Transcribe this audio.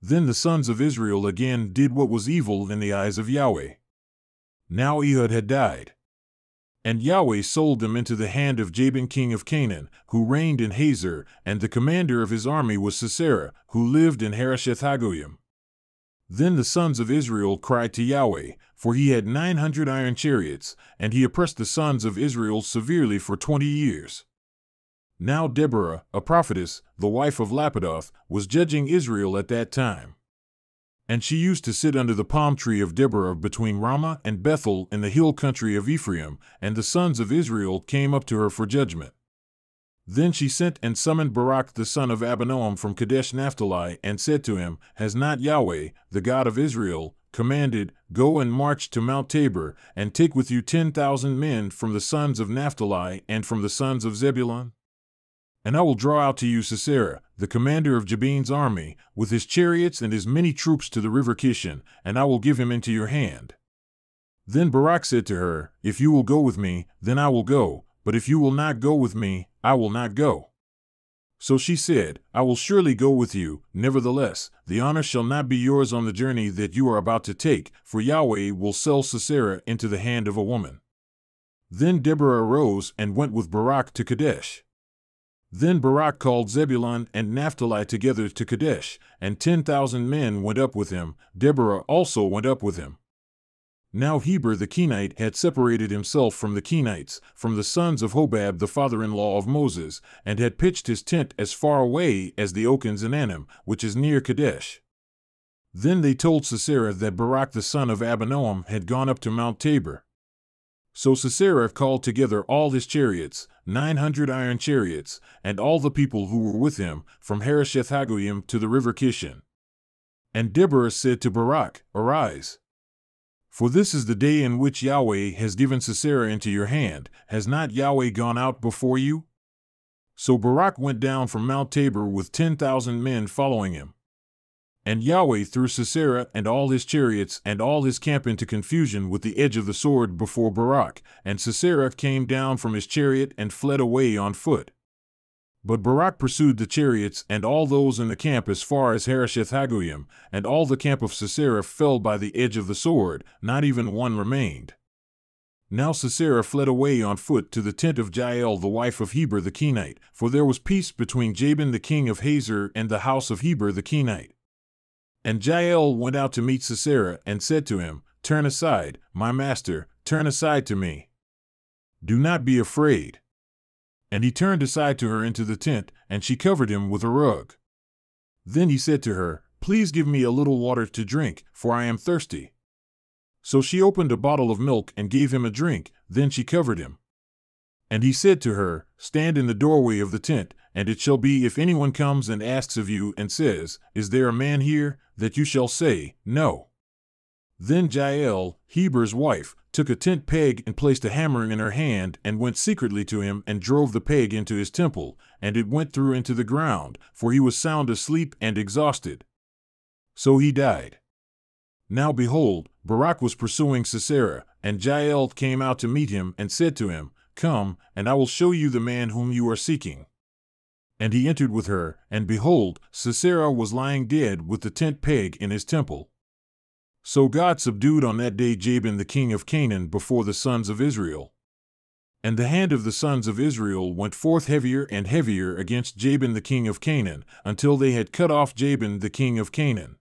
Then the sons of Israel again did what was evil in the eyes of Yahweh. Now Ehud had died. And Yahweh sold them into the hand of Jabin king of Canaan, who reigned in Hazor, and the commander of his army was Sisera, who lived in Harosheth-Hagoyim. Then the sons of Israel cried to Yahweh, for he had 900 iron chariots, and he oppressed the sons of Israel severely for 20 years. Now Deborah, a prophetess, the wife of Lapidoth, was judging Israel at that time. And she used to sit under the palm tree of Deborah between Ramah and Bethel in the hill country of Ephraim, and the sons of Israel came up to her for judgment. Then she sent and summoned Barak the son of Abinoam from Kadesh Naphtali, and said to him, Has not Yahweh, the God of Israel, commanded, Go and march to Mount Tabor, and take with you 10,000 men from the sons of Naphtali and from the sons of Zebulun? And I will draw out to you Sisera, the commander of Jabin's army, with his chariots and his many troops to the river Kishon, and I will give him into your hand. Then Barak said to her, If you will go with me, then I will go, but if you will not go with me, I will not go. So she said, I will surely go with you, nevertheless, the honor shall not be yours on the journey that you are about to take, for Yahweh will sell Sisera into the hand of a woman. Then Deborah arose and went with Barak to Kadesh. Then Barak called Zebulun and Naphtali together to Kadesh, and 10,000 men went up with him. Deborah also went up with him. Now Heber the Kenite had separated himself from the Kenites, from the sons of Hobab the father-in-law of Moses, and had pitched his tent as far away as the Okens in Anim, which is near Kadesh. Then they told Sisera that Barak the son of Abinoam had gone up to Mount Tabor. So Sisera called together all his chariots, 900 iron chariots, and all the people who were with him, from Harosheth-Hagoyim to the river Kishon. And Deborah said to Barak, Arise. For this is the day in which Yahweh has given Sisera into your hand. Has not Yahweh gone out before you? So Barak went down from Mount Tabor with 10,000 men following him. And Yahweh threw Sisera and all his chariots and all his camp into confusion with the edge of the sword before Barak, and Sisera came down from his chariot and fled away on foot. But Barak pursued the chariots and all those in the camp as far as Harosheth-Hagoyim, and all the camp of Sisera fell by the edge of the sword, not even one remained. Now Sisera fled away on foot to the tent of Jael the wife of Heber the Kenite, for there was peace between Jabin the king of Hazor and the house of Heber the Kenite. And Jael went out to meet Sisera and said to him, Turn aside, my master, turn aside to me. Do not be afraid. And he turned aside to her into the tent, and she covered him with a rug. Then he said to her, Please give me a little water to drink, for I am thirsty. So she opened a bottle of milk and gave him a drink, then she covered him. And he said to her, Stand in the doorway of the tent, and it shall be if anyone comes and asks of you and says, Is there a man here? That you shall say, No. Then Jael, Heber's wife, took a tent peg and placed a hammer in her hand and went secretly to him and drove the peg into his temple, and it went through into the ground, for he was sound asleep and exhausted. So he died. Now behold, Barak was pursuing Sisera, and Jael came out to meet him and said to him, Come, and I will show you the man whom you are seeking. And he entered with her, and behold, Sisera was lying dead with the tent peg in his temple. So God subdued on that day Jabin the king of Canaan before the sons of Israel. And the hand of the sons of Israel went forth heavier and heavier against Jabin the king of Canaan, until they had cut off Jabin the king of Canaan.